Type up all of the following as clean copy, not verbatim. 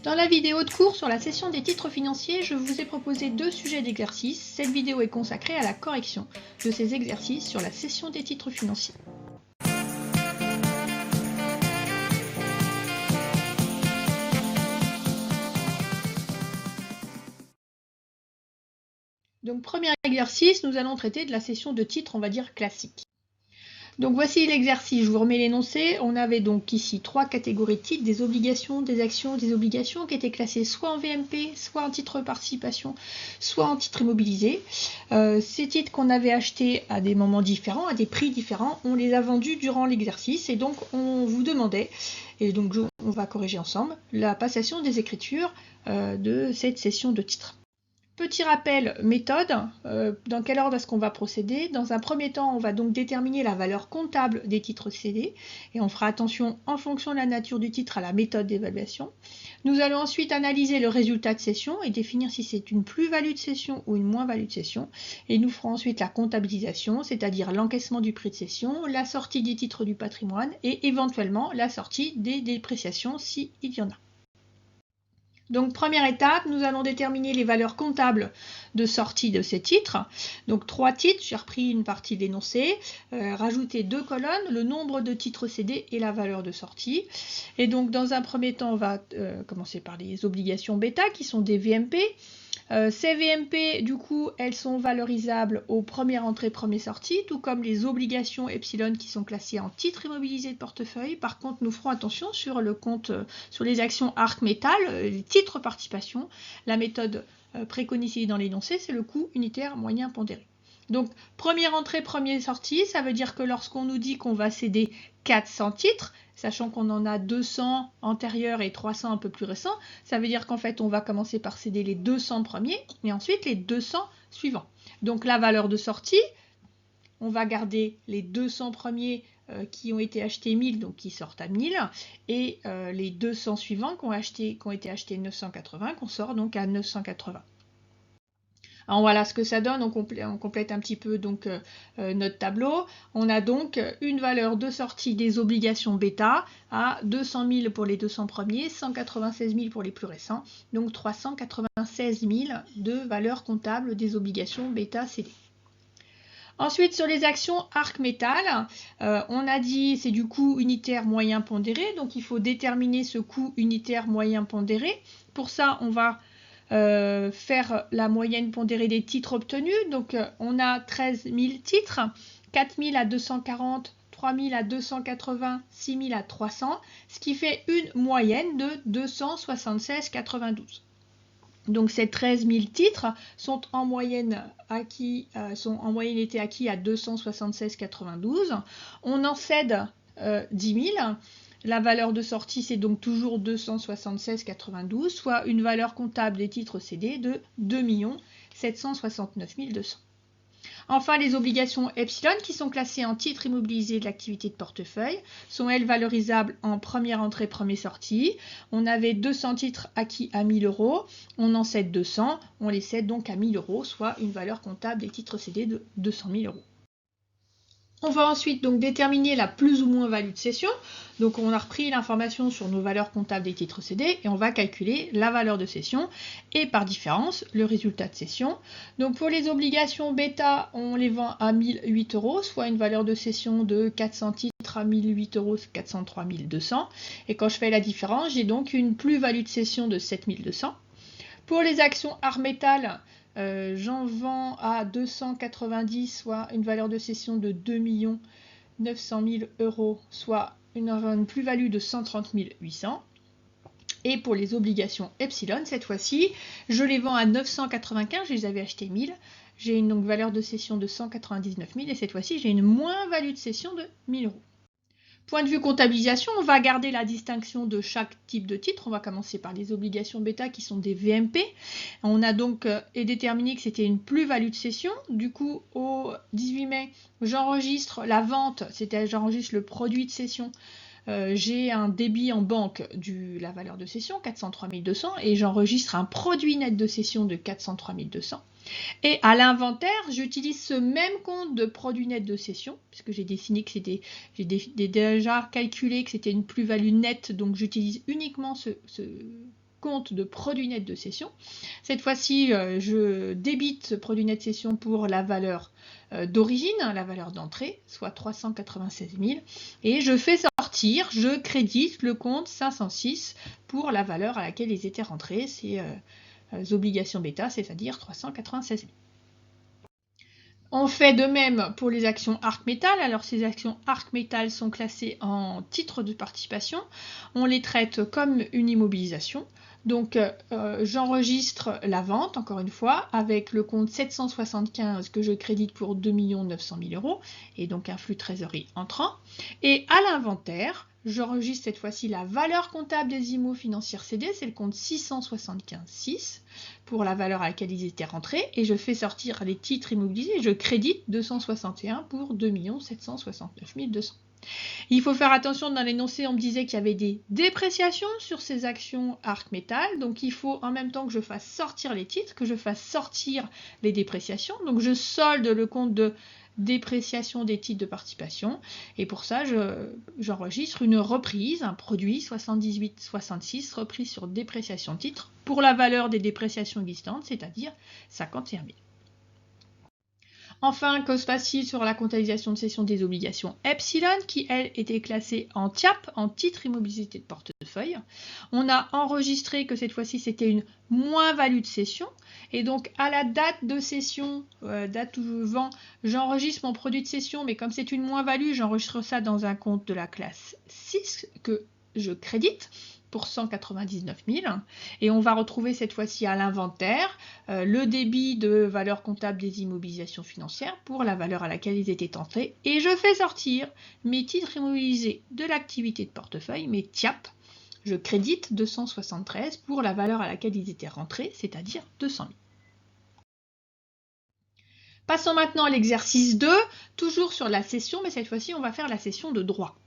Dans la vidéo de cours sur la cession des titres financiers, je vous ai proposé 2 sujets d'exercice. Cette vidéo est consacrée à la correction de ces exercices sur la cession des titres financiers. Donc premier exercice, nous allons traiter de la cession de titres, on va dire classique. Donc voici l'exercice, je vous remets l'énoncé. On avait donc ici 3 catégories de titres, des obligations, des actions, des obligations qui étaient classées soit en VMP, soit en titre participation, soit en titre immobilisé. Ces titres qu'on avait achetés à des moments différents, à des prix différents, on les a vendus durant l'exercice et donc on vous demandait, et donc on va corriger ensemble, la passation des écritures de cette cession de titres. Petit rappel méthode, dans quel ordre est-ce qu'on va procéder? Dans un premier temps, on va donc déterminer la valeur comptable des titres cédés et on fera attention en fonction de la nature du titre à la méthode d'évaluation. Nous allons ensuite analyser le résultat de cession et définir si c'est une plus-value de cession ou une moins-value de cession. Et nous ferons ensuite la comptabilisation, c'est-à-dire l'encaissement du prix de cession, la sortie des titres du patrimoine et éventuellement la sortie des dépréciations s'il y en a. Donc première étape, nous allons déterminer les valeurs comptables de sortie de ces titres. Donc 3 titres, j'ai repris une partie de l'énoncé, rajouter 2 colonnes, le nombre de titres cédés et la valeur de sortie. Et donc dans un premier temps, on va commencer par les obligations bêta qui sont des VMP. Ces VMP, du coup, elles sont valorisables au premier entrée, premier sortie, tout comme les obligations epsilon qui sont classées en titres immobilisés de portefeuille. Par contre, nous ferons attention sur le compte, sur les actions Arc Metal, les titres participation. La méthode préconisée dans l'énoncé, c'est le coût unitaire moyen pondéré. Donc, première entrée, première sortie, ça veut dire que lorsqu'on nous dit qu'on va céder 400 titres, sachant qu'on en a 200 antérieurs et 300 un peu plus récents, ça veut dire qu'en fait, on va commencer par céder les 200 premiers et ensuite les 200 suivants. Donc, la valeur de sortie, on va garder les 200 premiers qui ont été achetés 1000, donc qui sortent à 1000, et les 200 suivants qui ont été achetés 980, qu'on sort donc à 980. Alors voilà ce que ça donne, on complète un petit peu donc notre tableau. On a donc une valeur de sortie des obligations bêta à 200 000 pour les 200 premiers, 196 000 pour les plus récents, donc 396 000 de valeur comptable des obligations bêta cédées. Ensuite, sur les actions Arc Metal, on a dit c'est du coût unitaire moyen pondéré, donc il faut déterminer ce coût unitaire moyen pondéré. Pour ça, on va faire la moyenne pondérée des titres obtenus. Donc on a 13 000 titres, 4 000 à 240, 3 000 à 280, 6 000 à 300, ce qui fait une moyenne de 276,92. Donc ces 13 000 titres sont en moyenne été acquis à 276,92. On en cède 10 000. La valeur de sortie, c'est donc toujours 276,92, soit une valeur comptable des titres cédés de 2 769 200. Enfin, les obligations epsilon, qui sont classées en titres immobilisés de l'activité de portefeuille, sont elles valorisables en première entrée, première sortie. On avait 200 titres acquis à 1000 €, on en cède 200, on les cède donc à 1000 €, soit une valeur comptable des titres cédés de 200 000 €. On va ensuite donc déterminer la plus ou moins value de cession. Donc on a repris l'information sur nos valeurs comptables des titres cédés et on va calculer la valeur de cession et par différence le résultat de cession. Donc pour les obligations bêta, on les vend à 1008 €, soit une valeur de cession de 400 titres à 1008 €, 403 200. Et quand je fais la différence, j'ai donc une plus-value de cession de 7200. Pour les actions Arc Metal, j'en vends à 290, soit une valeur de cession de 2 900 000 €, soit une plus-value de 130 800. Et pour les obligations epsilon, cette fois-ci, je les vends à 995, je les avais achetées 1000. J'ai une donc valeur de cession de 199 000 et cette fois-ci, j'ai une moins-value de cession de 1000 €. Point de vue comptabilisation, on va garder la distinction de chaque type de titre. On va commencer par les obligations bêta qui sont des VMP. On a donc déterminé que c'était une plus-value de cession. Du coup, au 18 mai, j'enregistre la vente, c'est-à-dire j'enregistre le produit de cession. J'ai un débit en banque de la valeur de cession, 403 200, et j'enregistre un produit net de cession de 403 200. Et à l'inventaire, j'utilise ce même compte de produit net de cession, puisque j'ai déjà calculé que c'était une plus-value nette, donc j'utilise uniquement ce compte de produit net de cession. Cette fois-ci, je débite ce produit net de cession pour la valeur d'origine, la valeur d'entrée, soit 396 000, et je fais sortir, je crédite le compte 506 pour la valeur à laquelle ils étaient rentrés, ces obligations bêta, c'est-à-dire 396 000. On fait de même pour les actions Arc Metal. Alors ces actions Arc Metal sont classées en titres de participation. On les traite comme une immobilisation. Donc j'enregistre la vente, encore une fois, avec le compte 775 que je crédite pour 2 900 000 euros, et donc un flux trésorerie entrant. Et à l'inventaire, j'enregistre cette fois-ci la valeur comptable des IMO financières cédées, c'est le compte 675,6 pour la valeur à laquelle ils étaient rentrés, et je fais sortir les titres immobilisés, je crédite 261 pour 2 769 200. Il faut faire attention, dans l'énoncé, on me disait qu'il y avait des dépréciations sur ces actions Arc Metal, donc il faut en même temps que je fasse sortir les titres, que je fasse sortir les dépréciations, donc je solde le compte de dépréciation des titres de participation, et pour ça j'enregistre une reprise, un produit 78,66 reprise sur dépréciation de titres pour la valeur des dépréciations existantes, c'est-à-dire 51 000. Enfin, que se passe-t-il sur la comptabilisation de cession des obligations Epsilon, qui, elle, était classée en TIAP, en titre immobilisé de portefeuille. On a enregistré que cette fois-ci, c'était une moins-value de cession. Et donc, à la date de cession, date où je vends, j'enregistre mon produit de cession, mais comme c'est une moins-value, j'enregistre ça dans un compte de la classe 6 que je crédite pour 199 000, et on va retrouver cette fois-ci à l'inventaire le débit de valeur comptable des immobilisations financières pour la valeur à laquelle ils étaient entrés, et je fais sortir mes titres immobilisés de l'activité de portefeuille, mes TIAP, je crédite 273 pour la valeur à laquelle ils étaient rentrés, c'est-à-dire 200 000. Passons maintenant à l'exercice 2, toujours sur la cession, mais cette fois-ci on va faire la cession de droit.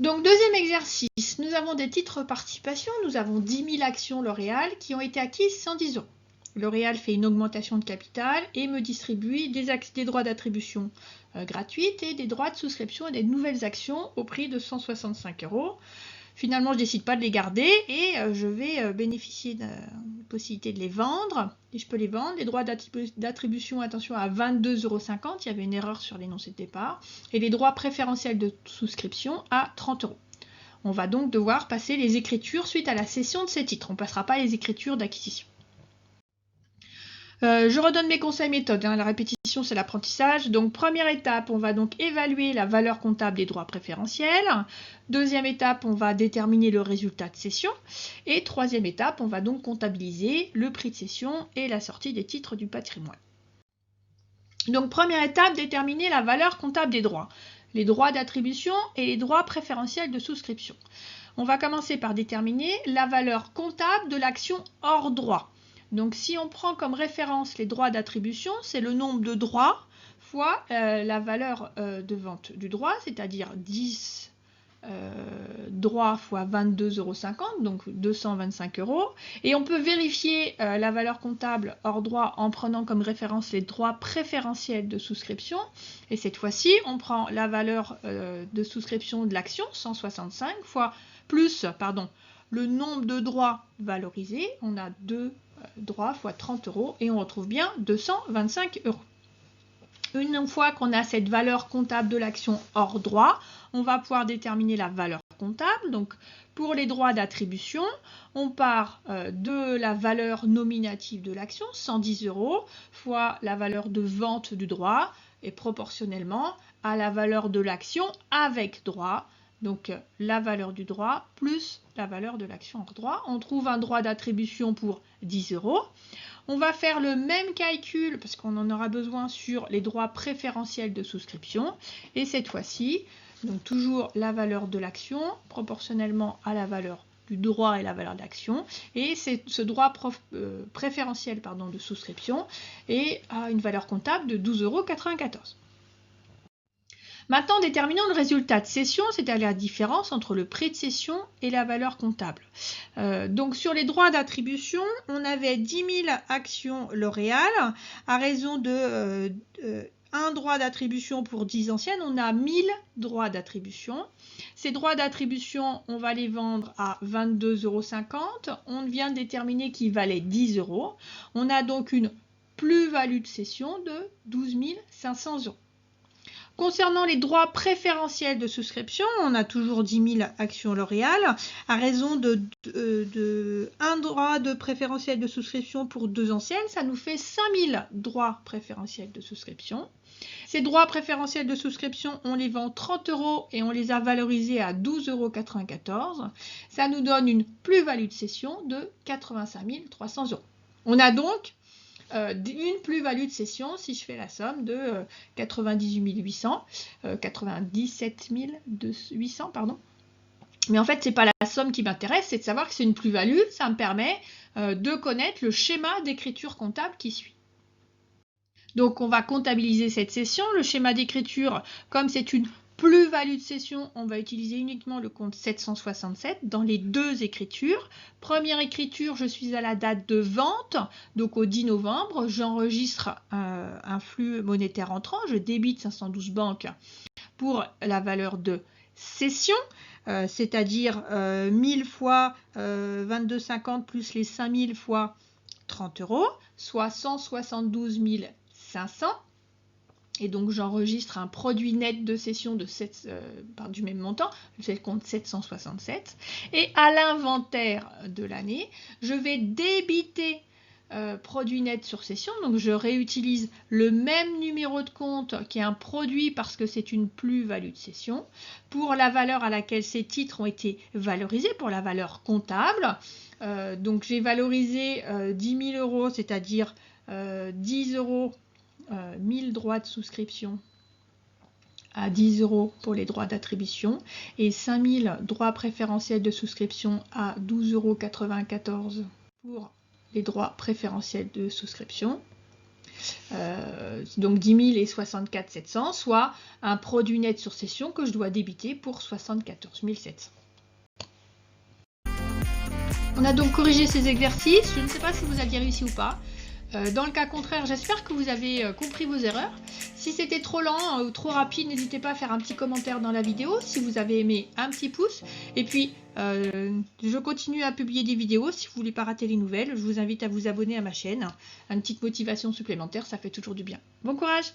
Donc, deuxième exercice, nous avons des titres participation, nous avons 10 000 actions L'Oréal qui ont été acquises 110 euros. L'Oréal fait une augmentation de capital et me distribue des droits d'attribution gratuites et des droits de souscription et des nouvelles actions au prix de 165 euros. Finalement, je ne décide pas de les garder et je vais bénéficier de la possibilité de les vendre. Et je peux les vendre. Les droits d'attribution, attention, à 22,50 euros. Il y avait une erreur sur l'énoncé de départ. Et les droits préférentiels de souscription à 30 euros. On va donc devoir passer les écritures suite à la cession de ces titres. On ne passera pas les écritures d'acquisition. Je redonne mes conseils méthodes, la répétition c'est l'apprentissage. Donc première étape, on va donc évaluer la valeur comptable des droits préférentiels. Deuxième étape, on va déterminer le résultat de cession. Et troisième étape, on va donc comptabiliser le prix de cession et la sortie des titres du patrimoine. Donc première étape, déterminer la valeur comptable des droits. Les droits d'attribution et les droits préférentiels de souscription. On va commencer par déterminer la valeur comptable de l'action hors droit. Donc si on prend comme référence les droits d'attribution, c'est le nombre de droits fois la valeur de vente du droit, c'est-à-dire 10 droits fois 22,50 euros, donc 225 euros. Et on peut vérifier la valeur comptable hors droit en prenant comme référence les droits préférentiels de souscription. Et cette fois-ci, on prend la valeur de souscription de l'action, 165, fois plus, le nombre de droits valorisés. On a 2 droits fois 30 euros et on retrouve bien 225 euros. Une fois qu'on a cette valeur comptable de l'action hors droit, on va pouvoir déterminer la valeur comptable. Donc pour les droits d'attribution, on part de la valeur nominative de l'action, 110 euros, fois la valeur de vente du droit et proportionnellement à la valeur de l'action avec droit. Donc la valeur du droit plus la valeur de l'action hors droit. On trouve un droit d'attribution pour 10 euros. On va faire le même calcul, parce qu'on en aura besoin sur les droits préférentiels de souscription. Et cette fois-ci, donc toujours la valeur de l'action, proportionnellement à la valeur du droit et la valeur d'action. Et ce droit préférentiel de souscription est à une valeur comptable de 12,94 euros. Maintenant, déterminons le résultat de cession, c'est-à-dire la différence entre le prix de cession et la valeur comptable. Donc sur les droits d'attribution, on avait 10 000 actions L'Oréal à raison de un droit d'attribution pour 10 anciennes, on a 1000 droits d'attribution. Ces droits d'attribution, on va les vendre à 22,50 €. On vient de déterminer qu'ils valaient 10 €. On a donc une plus-value de cession de 12 500 €. Concernant les droits préférentiels de souscription, on a toujours 10 000 actions L'Oréal, à raison de 1 droit de préférentiel de souscription pour 2 anciennes, ça nous fait 5000 droits préférentiels de souscription. Ces droits préférentiels de souscription, on les vend 30 € et on les a valorisés à 12,94 €. Ça nous donne une plus-value de cession de 85 300 €. On a donc une plus-value de cession, si je fais la somme, de 98 800, 97 800, pardon. Mais en fait, ce n'est pas la somme qui m'intéresse, c'est de savoir que c'est une plus-value. Ça me permet de connaître le schéma d'écriture comptable qui suit. Donc, on va comptabiliser cette cession. Le schéma d'écriture, comme c'est une plus-value de cession, on va utiliser uniquement le compte 767 dans les deux écritures. Première écriture, je suis à la date de vente, donc au 10 novembre, j'enregistre un flux monétaire entrant, je débite 512 banques pour la valeur de cession, c'est-à-dire 1000 fois 22,50 plus les 5000 fois 30 €, soit 172 500. Et donc, j'enregistre un produit net de cession de du même montant, c'est le compte 767. Et à l'inventaire de l'année, je vais débiter produit net sur cession. Donc, je réutilise le même numéro de compte qui est un produit parce que c'est une plus-value de cession pour la valeur à laquelle ces titres ont été valorisés, pour la valeur comptable. Donc, j'ai valorisé 10 000 €, c'est-à-dire 10 €. 1000 droits de souscription à 10 € pour les droits d'attribution et 5000 droits préférentiels de souscription à 12,94 € pour les droits préférentiels de souscription. Donc 10 000 et 64 700, soit un produit net sur cession que je dois débiter pour 74 700. On a donc corrigé ces exercices. Je ne sais pas si vous aviez réussi ou pas. Dans le cas contraire, j'espère que vous avez compris vos erreurs. Si c'était trop lent ou trop rapide, n'hésitez pas à faire un petit commentaire dans la vidéo. Si vous avez aimé, un petit pouce. Et puis, je continue à publier des vidéos. Si vous ne voulez pas rater les nouvelles, je vous invite à vous abonner à ma chaîne. Une petite motivation supplémentaire, ça fait toujours du bien. Bon courage!